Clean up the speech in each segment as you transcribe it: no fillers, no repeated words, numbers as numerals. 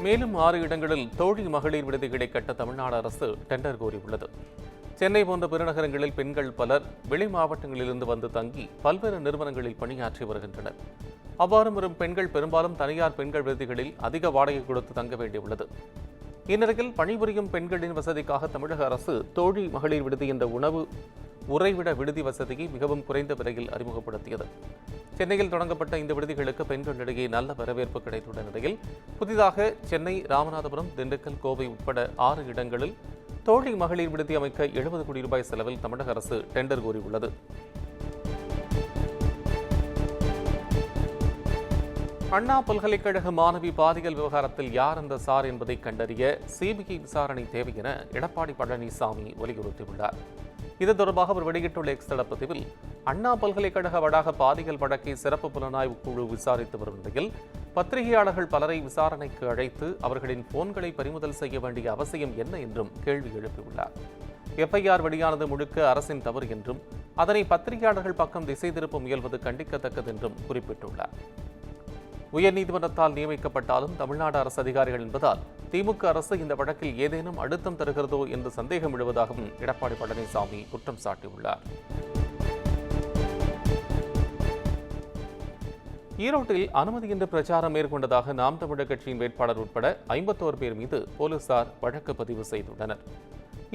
மேலும் 6 இடங்களில் தோழி மகளிர் விடுதிகளை கட்ட தமிழ்நாடு அரசு டெண்டர் கோரியுள்ளது. சென்னை போன்ற பெருநகரங்களில் பெண்கள் பலர் வெளி மாவட்டங்களிலிருந்து வந்து தங்கி பல்வேறு நிறுவனங்களில் பணியாற்றி வருகின்றனர். அவ்வாறு வரும் பெண்கள் பெரும்பாலும் தனியார் பெண்கள் விடுதிகளில் அதிக வாடகை கொடுத்து தங்க வேண்டியுள்ளது. இந்நிலையில் பணிபுரியும் பெண்களின் வசதிக்காக தமிழக அரசு தோழி மகளிர் விடுதி என்ற உறைவிட விடுதி வசதியை மிகவும் குறைந்த விலையில் அறிமுகப்படுத்தியது. சென்னையில் தொடங்கப்பட்ட இந்த விடுதிகளுக்கு பெண்களிடையே நல்ல வரவேற்பு கிடைத்துள்ள நிலையில் புதிதாக சென்னை, ராமநாதபுரம், திண்டுக்கல், கோவை உட்பட 6 இடங்களில் தோழி மகளிர் விடுதி அமைக்க 70 கோடி ரூபாய் செலவில் தமிழக அரசு டெண்டர் கோரியுள்ளது. அண்ணா பல்கலைக்கழக மாணவி பாலியல் விவகாரத்தில் யார் அந்த சார் என்பதை கண்டறிய சிபிஐ விசாரணை தேவை என எடப்பாடி பழனிசாமி வலியுறுத்தியுள்ளார். இது தொடர்பாக அவர் வெளியிட்டுள்ள எக்ஸ் தளப்பதிவில், அண்ணா பல்கலைக்கழக வளாக பாலியல் வழக்கை சிறப்பு புலனாய்வு குழு விசாரித்து வரும் நிலையில் பத்திரிகையாளர்கள் பலரை விசாரணைக்கு அழைத்து அவர்களின் போன்களை பறிமுதல் செய்ய வேண்டிய அவசியம் என்ன என்றும் கேள்வி எழுப்பியுள்ளார். எஃப்ஐஆர் வெளியானது முழுக்க அரசின் தவறு என்றும் அதனை பத்திரிகையாளர்கள் பக்கம் திசை திருப்ப முயல்வது கண்டிக்கத்தக்கது என்றும் குறிப்பிட்டுள்ளார். உயர்நீதிமன்றத்தால் நியமிக்கப்பட்டாலும் தமிழ்நாடு அரசு அதிகாரிகள் என்பதால் திமுக அரசு இந்த வழக்கில் ஏதேனும் அழுத்தம் தருகிறதோ என்று சந்தேகம் எழுவதாகவும் எடப்பாடி பழனிசாமி குற்றம் சாட்டியுள்ளார். ஈரோட்டில் அனுமதியின்றி பிரச்சாரம் மேற்கொண்டதாக நாம் தமிழர் கட்சியின் வேட்பாளர் உட்பட 51 பேர் மீது போலீசார் வழக்கு பதிவு செய்துள்ளனர்.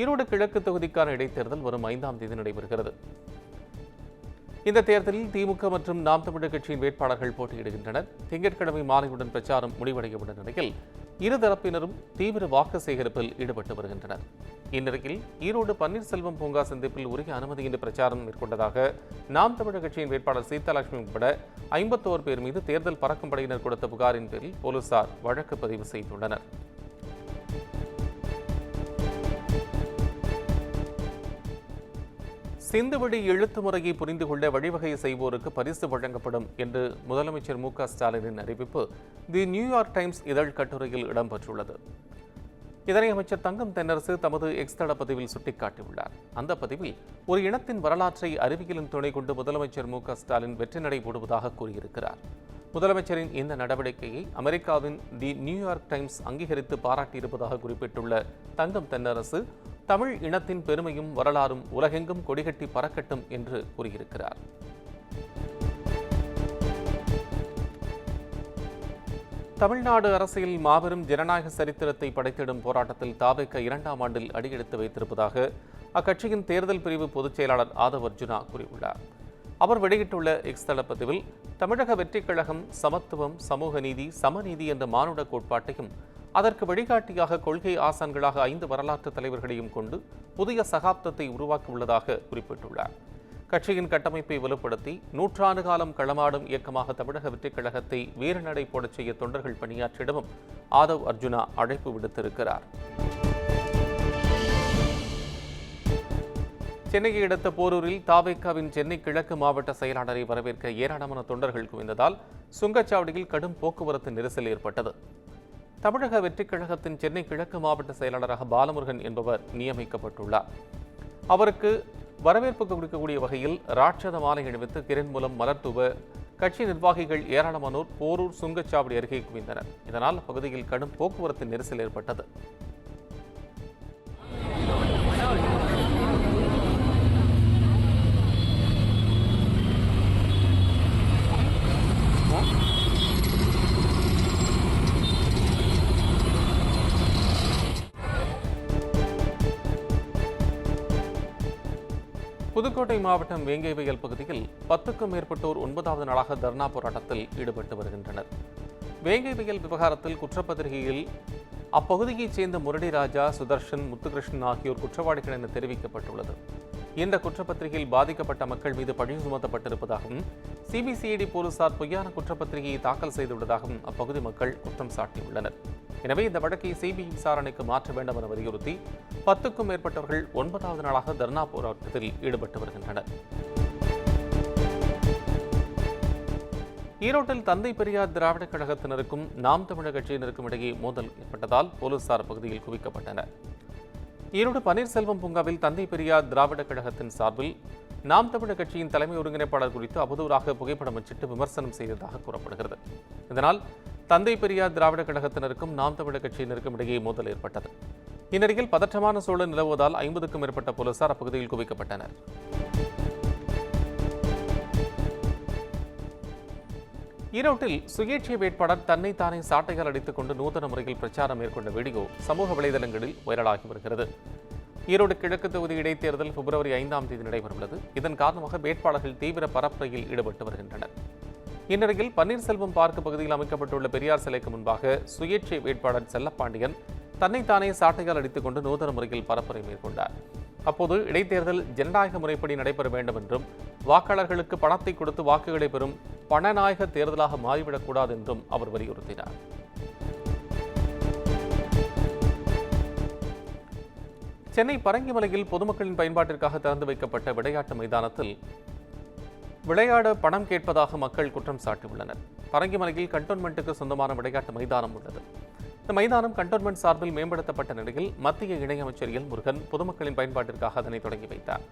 ஈரோடு கிழக்கு தொகுதிக்கான இடைத்தேர்தல் வரும் 5ஆம் தேதி நடைபெறுகிறது. இந்த தேர்தலில் திமுக மற்றும் நாம் தமிழர் கட்சியின் வேட்பாளர்கள் போட்டியிடுகின்றனர். திங்கட்கிழமை மாலையுடன் பிரச்சாரம் முடிவடைய உள்ள நிலையில் இருதரப்பினரும் தீவிர வாக்கு சேகரிப்பில் ஈடுபட்டு வருகின்றனர். இந்நிலையில் ஈரோடு பன்னீர்செல்வம் பூங்கா சந்திப்பில் உரிய அனுமதியின்றி பிரச்சாரம் மேற்கொண்டதாக நாம் தமிழர் கட்சியின் வேட்பாளர் சீதாலட்சுமி உட்பட 51 பேர் மீது தேர்தல் பறக்கும் படையினர் கொடுத்த புகாரின் பேரில் போலீசார் வழக்கு பதிவு செய்துள்ளனர். சிந்துவெளி எழுத்து முறையை புரிந்து கொள்ள வழிவகை செய்வோருக்கு பரிசு வழங்கப்படும் என்று முதலமைச்சர் மு.க.ஸ்டாலினின் அறிவிப்பு தி நியூயார்க் டைம்ஸ் இதழ் கட்டுரையில் இடம்பெற்றுள்ளது. இதனை அமைச்சர் தங்கம் தென்னரசு தமது எக்ஸ் தள பதிவில் சுட்டிக்காட்டியுள்ளார். அந்த பதிவில் ஒரு இனத்தின் வரலாற்றை அறிவியலின் துணை கொண்டு முதலமைச்சர் மு.க.ஸ்டாலின் வெற்றி நடை போடுவதாக கூறியிருக்கிறார். முதலமைச்சரின் இந்த நடவடிக்கையை அமெரிக்காவின் தி நியூயார்க் டைம்ஸ் அங்கீகரித்து பாராட்டியிருப்பதாக குறிப்பிட்டுள்ள தங்கம் தென்னரசு, தமிழ் இனத்தின் பெருமையும் வரலாறும் உலகெங்கும் கொடிகட்டி பறக்கட்டும் என்று கூறியிருக்கிறார். தமிழ்நாடு அரசியல் மாபெரும் ஜனநாயக சரித்திரத்தை படைத்திடும் போராட்டத்தில் தாவேக 2ஆம் ஆண்டில் அடியெடுத்து வைத்திருப்பதாக அக்கட்சியின் தேர்தல் பிரிவு பொதுச் செயலாளர் ஆதவ் அர்ஜுனா கூறியுள்ளார். அவர் வெளியிட்டுள்ள எக்ஸ் தளப்பதிவில், தமிழக வெற்றிக் கழகம் சமத்துவம், சமூக நீதி, சமநீதி என்ற மானுட கோட்பாட்டையும் அதற்கு வழிகாட்டியாக கொள்கை ஆசான்களாக 5 வரலாற்று தலைவர்களையும் கொண்டு புதிய சகாப்தத்தை உருவாக்கியுள்ளதாக குறிப்பிட்டுள்ளார். கட்சியின் கட்டமைப்பை வலுப்படுத்தி 100 ஆண்டு காலம் களமாடும் இயக்கமாக தமிழக வெற்றிக் கழகத்தை வீரநடை போடச் செய்ய தொண்டர்கள் பணியாற்றிடவும் ஆதவ் அர்ஜுனா அழைப்பு விடுத்திருக்கிறார். சென்னையை அடுத்த போரூரில் தாவேகாவின் சென்னை கிழக்கு மாவட்ட செயலாளரை வரவேற்க ஏராளமான தொண்டர்கள் குவிந்ததால் சுங்கச்சாவடியில் கடும் போக்குவரத்து நெரிசல் ஏற்பட்டது. தமிழக வெற்றிக் கழகத்தின் சென்னை கிழக்கு மாவட்ட செயலாளராக பாலமுருகன் என்பவர் நியமிக்கப்பட்டுள்ளார். அவருக்கு வரவேற்பு கொடுக்கக்கூடிய வகையில் ராட்சத மாலை அணிவித்து கிரண் மூலம் மலர் தூவ கட்சி நிர்வாகிகள் ஏராளமானோர் போரூர் சுங்கச்சாவடி அருகே குவிந்தனர். இதனால் அப்பகுதியில் கடும் போக்குவரத்து நெரிசல் ஏற்பட்டது. புதுக்கோட்டை மாவட்டம் வேங்கைவயல் பகுதியில் 10க்கும் மேற்பட்டோர் 9வது நாளாக தர்ணா போராட்டத்தில் ஈடுபட்டு வருகின்றனர். வேங்கைவயல் விவகாரத்தில் குற்றப்பத்திரிகையில் அப்பகுதியைச் சேர்ந்த முரளி ராஜா, சுதர்ஷன், முத்துகிருஷ்ணன் ஆகியோர் குற்றவாளிகள் என தெரிவிக்கப்பட்டுள்ளது. இந்த குற்றப்பத்திரிகையில் பாதிக்கப்பட்ட மக்கள் மீது பழி சுமத்தப்பட்டிருப்பதாகவும் சிபிசிஐடி போலீசார் பொய்யான குற்றப்பத்திரிகையை தாக்கல் செய்துள்ளதாகவும் அப்பகுதி மக்கள் குற்றம் சாட்டியுள்ளனர். எனவே இந்த வழக்கை சிபிஐ விசாரணைக்கு மாற்ற வேண்டும் என வலியுறுத்தி 10க்கும் மேற்பட்டவர்கள் 9வது நாளாக தர்ணா போராட்டத்தில் ஈடுபட்டு வருகின்றனர். ஈரோட்டில் தந்தை பெரியார் திராவிடக் கழகத்தினருக்கும் நாம் தமிழர் கட்சியினருக்கும் இடையே மோதல் ஏற்பட்டதால் போலீசார் பகுதியில் குவிக்கப்பட்டனர். ஈரோடு பன்னீர்செல்வம் பூங்காவில் தந்தை பெரியார் திராவிடக் கழகத்தின் சார்பில் நாம் தமிழர் கட்சியின் தலைமை ஒருங்கிணைப்பாளர் குறித்து அவதூறாக புகைப்படம் அச்சிட்டு விமர்சனம் செய்ததாக கூறப்படுகிறது. இதனால் தந்தை பெரியார் திராவிடர் கழகத்தினருக்கும் நாம் தமிழர் கட்சியினருக்கும் இடையே மோதல் ஏற்பட்டது. இந்நிலையில் பதற்றமான சூழல் நிலவுவதால் 50க்கும் மேற்பட்ட போலீசார் அப்பகுதியில் குவிக்கப்பட்டனர். ஈரோட்டில் சுயேட்சை வேட்பாளர் தன்னைத்தானே சாட்டையால் அடித்துக் கொண்டு நூதன முறையில் பிரச்சாரம் மேற்கொண்ட வீடியோ சமூக வலைதளங்களில் வைரலாகி வருகிறது. ஈரோடு கிழக்கு தொகுதி இடைத்தேர்தல் பிப்ரவரி 5ஆம் தேதி நடைபெறவுள்ளது. இதன் காரணமாக வேட்பாளர்கள் தீவிர பரப்புரையில் ஈடுபட்டு வருகின்றனர். இந்நிலையில் பன்னீர்செல்வம் பார்க் பகுதியில் அமைக்கப்பட்டுள்ள பெரியார் சிலைக்கு முன்பாக சுயேட்சை வேட்பாளர் செல்லப்பாண்டியன் தன்னைத்தானே சாட்டையால் அடித்துக் கொண்டு நூதன முறையில் பரப்புரை மேற்கொண்டார். அப்போது இடைத்தேர்தல் ஜனநாயக முறைப்படி நடைபெற வேண்டும் என்றும் வாக்காளர்களுக்கு பணத்தை கொடுத்து வாக்குகளை பெறும் பணநாயக தேர்தலாக மாறிவிடக்கூடாது என்றும் அவர் வலியுறுத்தினார். சென்னை பரங்கிமலையில் பொதுமக்களின் பயன்பாட்டிற்காக திறந்து வைக்கப்பட்ட விளையாட்டு மைதானத்தில் விளையாட பணம் கேட்பதாக மக்கள் குற்றம் சாட்டியுள்ளனர். பரங்கிமலையில் கண்டோன்மெண்ட்டுக்கு சொந்தமான விளையாட்டு மைதானம் உள்ளது. இந்த மைதானம் கண்டோன்மெண்ட் சார்பில் மேம்படுத்தப்பட்ட நிலையில் மத்திய இணையமைச்சர் எல் முருகன் பொதுமக்களின் பயன்பாட்டிற்காக அதனை தொடங்கி வைத்தார்.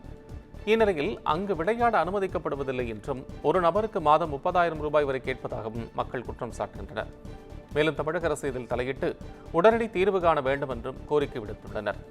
இந்நிலையில் அங்கு விளையாட அனுமதிக்கப்படுவதில்லை என்றும் ஒரு நபருக்கு மாதம் 30,000 ரூபாய் வரை கேட்பதாகவும் மக்கள் குற்றம் சாட்டுகின்றனர். மேலும் தமிழக அரசு இதில் தலையிட்டு உடனடி தீர்வு காண வேண்டும் என்றும் கோரிக்கை விடுத்துள்ளனர்.